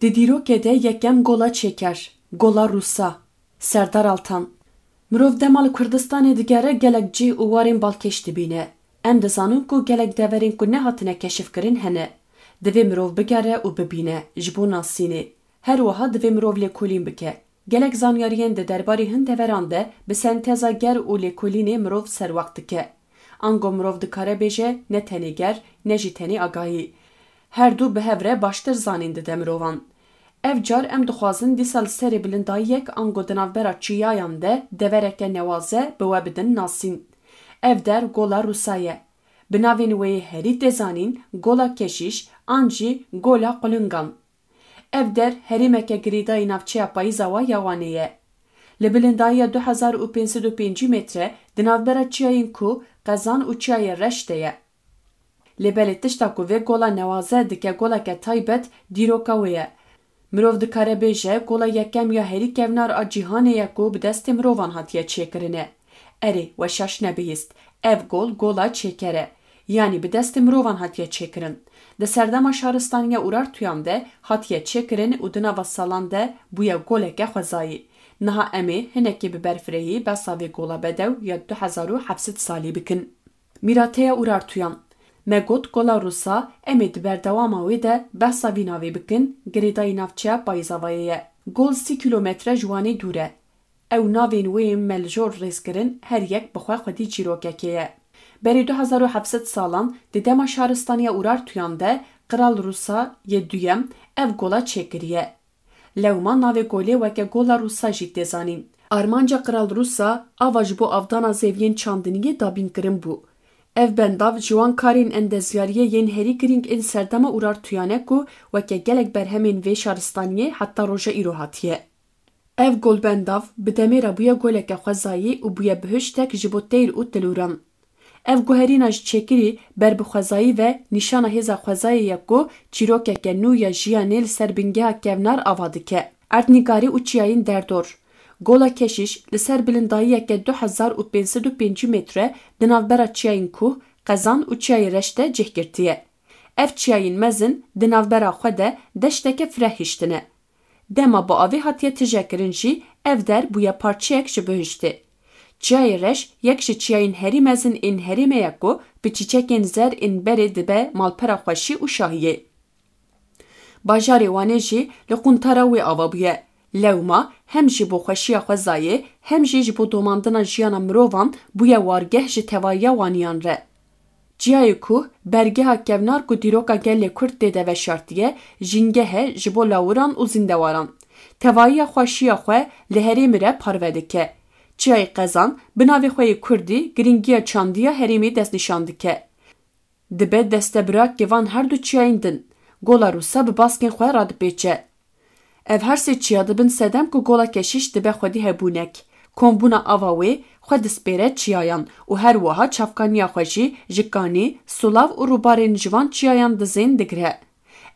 Di dîrokê de yekem gola çêker, gola Rûsa. Serdar Altan. Mirov dema li Kurdistanê digere gelek cih û warên balkêş dibîne. Em dizanin ku gelek deverên ku nehatine keşifkirin hene. Divê mirov bigere û bibîne ji bo nasînê. Her wiha divê mirov lêkolîn bike. Gelek zanyariyên di derbarê hin deveran de bi senteza ger û lêkolînê mirov serwext dike. Ango mirov dikare bêje ne tenê ger ne jî tenê agahî. Her du bi hev re baştir zanîn dide mirovan. Ev car em dixwazin dîsa li serê bilindayiyek ango di navbera çiyayan de devereke newaze bi we bidin nasîn. Ev der gola Rûsa ye. Bi navên wê herî tê zanîn gola keşîş an jî gola Qulingan. Ev der herîmeke girîdayî navçeya payîza wa ya Wanê ye. Li bilindayiya 2505 metre di navbera çiyayên ku Qezan û çiyayê Reş de ye. Lê belê tişta ku vê gola newaze dike goleke taybet dîroka wê ye. Mirov dikare bêje gola yekem ya herî kevnar a cîhanê ye ku bi destê mirovan hatiye çêkirine. Erê weşaş nebihîst. Ev gola çêker e. Yani bi destê mirovan hatiye çêkirin. Di serdema şaristaniya Urartuyan de hatiye çêkirin û di nava salan de bûye goleke xwezayî. Niha em ê hinekî bi berfirehî besa vê gola bedew ya 2700 salî bikin. Mîrateya Urartuyan. Me got gola Rûsa em ê di berdewama wê de behsa vî navê bikin girêdayî navçeya Payîzavayê ye. Gol 3 kilometre ji Wanê dûr e. Ew navên wê me li jor rêzkirin her yek bi xwe xwedî çîrokekê ye. Berê 2700 salan di dema şaristaniya Urartuyan de Qiral Rûsa yê duyem ev gola çêkiriye. Lewma navê golê weke gola Rûsa jî tê zanîn. Armanca Qiral Rûsa ava ji bo avdana zeviyên çandiniyê dabînkirin bû. Ev bendav ji wan karên endezyariyê yên herî girîng ên serdema Urartuyan e ku weke gelek berhemên vê şaristaniyê heta roja îro hatiye. Ev golbendav bi demê re bûye goleke xwezayî û bûye bihiştek ji bo teyr û tilûran. Ev guherîna ji çêkirî ber bi xwezayî ve nîşana hêza xwezayê ye ku çîrokeke nû ya jiyanê li ser bingeha kevnar ava dike. Erdnîgarî û çiyayên derdor. Gola keşiş li ser bilindayiyeke 2505 metre di navbera çiyayên Kuh, Qezan û çiyayê Reş de cih girtiye. Ev çiyayên mezin di navbera xwe de deşteke fireh hiştine. Dema bi avê hatiye tijekirin jî ev der bûye parçeyek ji bihiştê. Çiyayê Reş yek ji çiyayên herî mezin ên herêmê ye ku bi çîçekên zer ên berê dibe malpera xweşî û şahiyê. Bajarê Wanê jî li quntara wê ava bûye. Lewma hem ji bo xweşiya xwezayê hem jî ji bo domandina jiyana mirovan bûye wargeh ji tevayiya waniyan re. Çiyayê Kuh bergeha kevnar ku dîroka gelê Kurd tê de veşartiye jîngehe ji bo lawiran û zindewaran. Tevayiya xweşiya xwe li herêmê re parve dike. Çiyayê Qezan bi navê xwe yê Kurdî giringiya çandiya herêmê destnîşan dike. Dibe destebirakê van her du çiyayên din. Gola Rûsa bi baskên xwe radipêçe. Ev her sê çiya dibin sedem ku gola keşiş dibe xwedî hebûnek. Kombûna ava wê xwe dispêre çiyayan û her wiha çavkaniya xwe jî ji kanî, sulav û rûbarên ji van çiyayan dizên digire.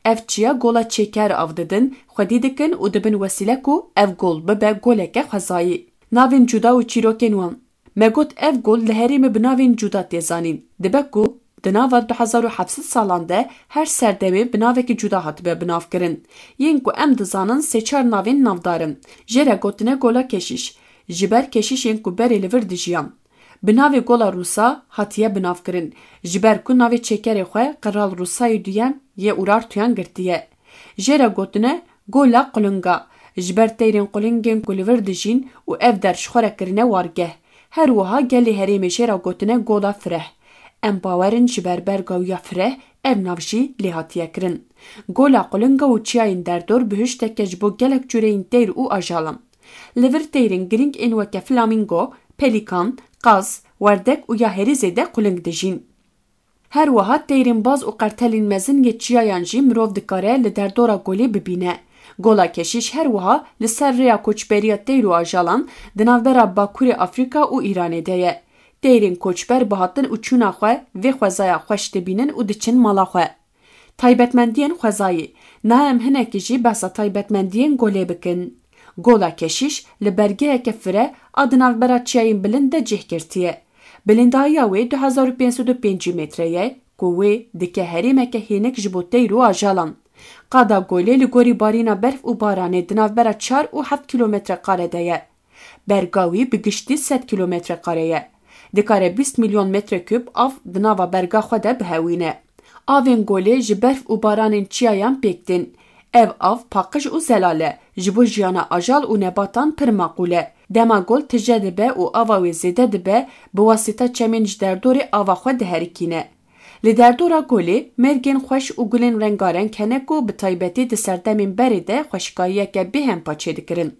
Ev çiya gola çêker av didin, xwedî dikin û dibin wesîle ku ev gol bibe goleke xwezayî. Navên cuda û çîrokên wan. Me got ev gol li herêmê bi navên cuda tê zanîn. Dibe ku di nava 2700 salan de her serdemê bi navekî cuda hatibe binavkirin. Yên ku em dizanin sê-çar navên navdarin. Jê re gotine gola keşiş. Ji ber keşişên ku berê li vir dijiyan. Bi navê gola Rûsa hatiye binavkirin. Ji ber ku navê çêkerê xwe Qiral Rûsayê duyem yê Urartuyan girtiye. Jê re gotine gola Qulinga. Ji ber teyrên Qulingên ku li vir dijîn û ev der ji xwe re kirine wargeh. Her wiha gelê herêmê jê re gotine gola Fireh. Em bawerin ji ber bergawiya Fireh ev nav jî lê hatiye kirin. Gola Qulinga û çiyayên derdor bihişteke ji bo gelek cüreyên teyr û ajalan. Li vir teyrên giring ên weke flamingo, pelikan, qaz, werdek û ya herîzê de quling dijîn. Her wiha teyrên baz û qertelên mezin yê çiyayan jî mirov dikare li derdora golê bibîne. Gola keşiş her wiha li ser rêya koçberiya teyr û ajalan di navbera Bakurê Afrika û Îranê de ye. Teyrên koçber bihatin û çûna xwe vê xwezaya xweş dibînin û diçin mala xwe. Taybetmendiyên xwezayî. Niha em hinekî jî behsa taybetmendiyên golê bikin. Gola keşiş li bergeheke fireh a di navbera çiyayên bilind de cih girtiye. Bilindayiya wê 2505 metre ye ku wê dike herêmeke hênik ji bo teyr û ajalan. Qada golê li gorî barîna berf û baranê di navbera 4 û 7 kilometre de ye. Berga wî bi giştî 100 kilometre ye. Dikare 20 milyon metreküp av di nava berga xwe de bihewîne. Avên golê ji berf û baranên çiyayan pêk din. Ev av paqij û zelal e. Ji bo jiyana ajal û nebatan pir maqûl e. Dema gol tije dibe û ava wê zêde dibe bi wasîta çemên ji derdorê ava xwe diherikîne. Li derdora golê mêrgên xweş û gulên rengareng hene ku bi taybetî di ser demên berê de xweşikayiyeke bêhempa çêdikirin.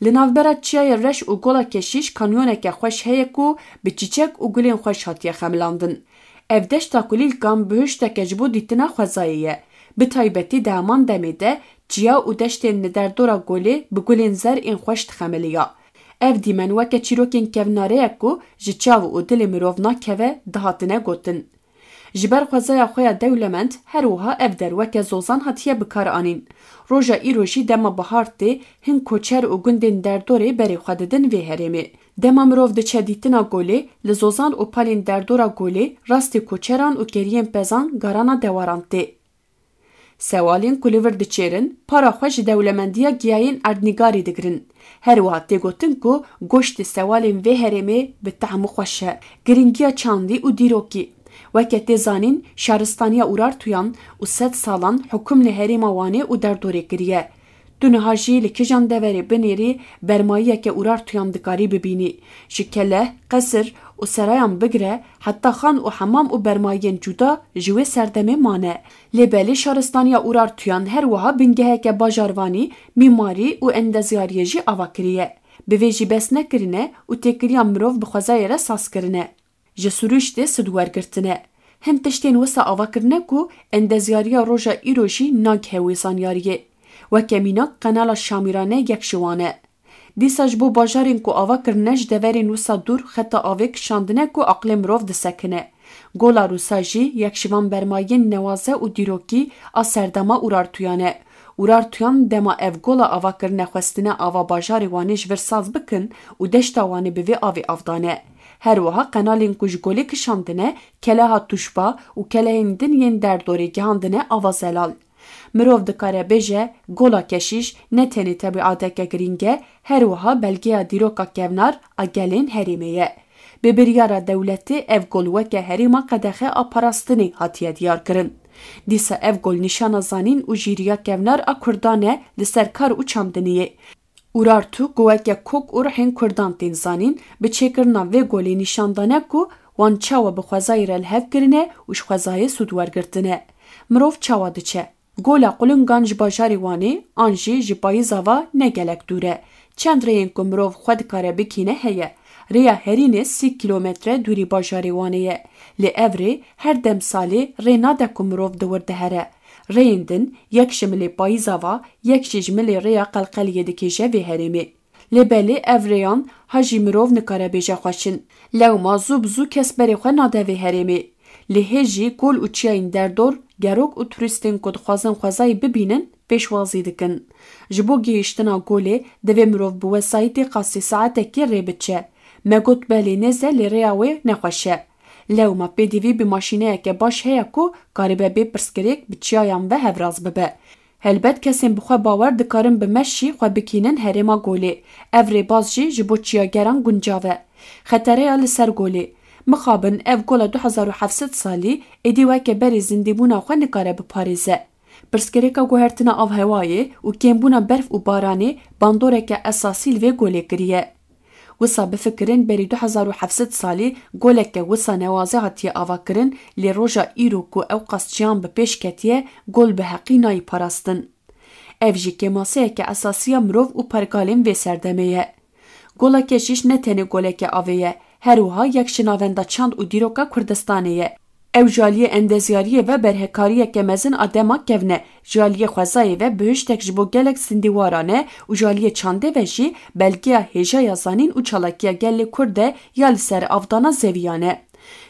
Li navbera çiyayê reş û gola keşîş kanyoneke xweş heye ku bi çîçek û gulên xweş hatiye xemilandin. Ev deşta kulîlkan bi hişteke ji bo dîtina xwezayê ye. Bi taybetî di heman demê de çiya û deştên li derdora golê bi gulên zer ên xweş dixemiliya. Ev dîmen weke çîrokên kevnare ye ku ji çav û dilê mirov nakeve dihatine gotin. Ji ber xwezaya xwe ya dewlemend her wiha ev derweke zozan hatiye bikar anîn. Roja îro jî dema bihar tê hin koçer û gundên derdorê berê xwe didin vê herêmê. Dema mirov diçe dîtina golê li zozan û palên derdora golê rastî koçeran û keriyên pezan garana dewaran tê. Sewalên ku li vir diçêrin para xwe ji dewlemendiya giyayên erdnîgarî digirin. Her wiha tê gotin ku goştê sewalên vê herêmê bi tehmû xweş e. Giringiya çandî û dîrokî. Weke tê zanîn şaristaniya Urartuyan û 100 salan hukûm li herêma Wanê û derdorê kiriye. Tu niha jî li kîjan deverê binêrî bermayiyeke Urartuyan dikarî bibînî. Ji keleh, qesir û serayan bigire heta xan û hemam û bermayiyên cuda ji wê serdemê mane. Lêbelê şaristaniya Urartuyan her wiha bingeheke bajarvanî, mîmarî û endezyariyê jî ava kiriye. Bi vê jî bes nekirine û têkiliya mirov bi xwezayê re saz kirine. Ji Sûrûştê sud wergirtine. Hin tiştên wisa avakirine ku endezyariya roja îro jî nagih wê zanyariyê. Weke mînak qenala Şamîrane yek ji wan e. Dîsa ji bo bajarên ku avakirine ji deverên wisa dûr xeta avê kişandine ku aqlê mirov disekine. Gola Rûsa jî yek ji van bermayiyên newaze û dîrokî a serdema Urartuyan e. Urartuyan dema ev gola avakirine xwestine ava bajarê Wanê ji vir saz bikin û deşta Wanê bi vê avê avdane. Her wiha qenalên ku ji golê kişandine keleha tuşba û kelehên din yên derdorê gihandine ava zelal. Mirov dikare bêje gola keşîş ne tenê tebiateke girîng e, her wiha belgeya dîroka kevnar a gelên herêmê ye. Bi biryara dewletê ev gol weke herêma qedexe a parastinê hatiye diyar kirin. Dîsa ev gol nîşana zanîn û jîriya kevnar a Kurdan e li ser kar û çamdiniyê. Urartu ku weke kok û rihên Kurdan tên zanîn bi çêkirina vê golê nîşandane ku wan çawa bi xwezayê re li hev kirine û ji xwezayê sûd wergirtine. Mirov çawa diçe. Gola qulingan ji bajarê Wanê an jî ji Payîzava ne gelek dûr e. Çend rêyên ku mirov xwe dikare bikîne heye. Rêya herînê 100 kilometre dûrî bajarê Wanê ye. Li ev rê her dem salê rê nade ku mirov di wir dihere. Rêyên din yek ji milê Payîzava, yek jî ji milê rêya Qelqeliyê dikêje vê herêmê. Lêbelê ev rêyan ha jî mirov nikare bêje xweşin. Lewma zû bi zû kes berê xwe nade vê herêmê. Li hê jî gol û çiyayên derdor, gerok û turîstên ku dixwazin xwezayê bibînin pêşwazî dikin. Ji bo gihîştina golê divê mirov bi wesayîtê qasî saetekê rê biçe. Me got belê nêze lê rêya wê nexweş e. Lewma pêdivî bi maşîneyeke baş heye ku karibe bê pirsgirêk bi çiyayan ve hevraz bibe. Helbet kesên bi xwe bawer dikarin bi meş jî xwe bikînin herêma golê. Ev rêbaz jî ji bo çiyageran guncav e. Xetereya li ser golê. Mixabin ev gola 2700 salî êdî weke berê zindîbûna xwe nikare biparêze. Pirsgirêka guhertina avhewayê û kêmbûna berf û baranê bandoreke esasî li vê golê kiriye. Wisa bifikirin berî 2700 salî goleke wisa newazê hatiye avakirin lê roja îro ku ew qasçiyan bi pêş ketiye gol bi heqî nayê parastin. Ev jî kêmaseyeke esasî ya mirov û pergalên vê serdemê ye. Gola keşîş ne tenê goleke avê ye, her wiha yek ji navenda çand û dîroka Kurdistanê ye. Ew jaliyê endezyariyê ve berhekariyeke mezin a dema kevne, jaliyê xwezayê ve bi hiştek ji bo gelek sindîwaran e û jaliyê çandê ve jî belgeya hêjaya zanîn û çalakiya gelê Kurd e ya li ser avdana zeviyan e.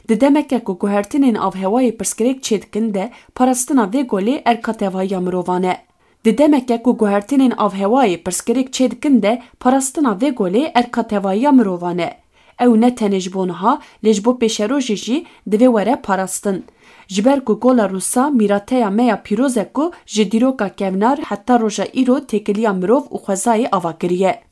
Di demeke ku guhertinên avhewayê pirsgirêk çêdikin de parastina vê golê erka tevahiya mirovan e. Di demeke ku guhertinên avhewayê pirsgirêk çêdikin de parastina vê golê erka tevahiya mirovan e. Ew ne tenê ji bo niha lê ji bo pêşerojê jî divê were parastin. ji ber ku gola Rûsa mîrateya me ya pîroz e ku ji dîroka kevnar heta roja îro têkiliya mirov û xwezayê ava kiriye.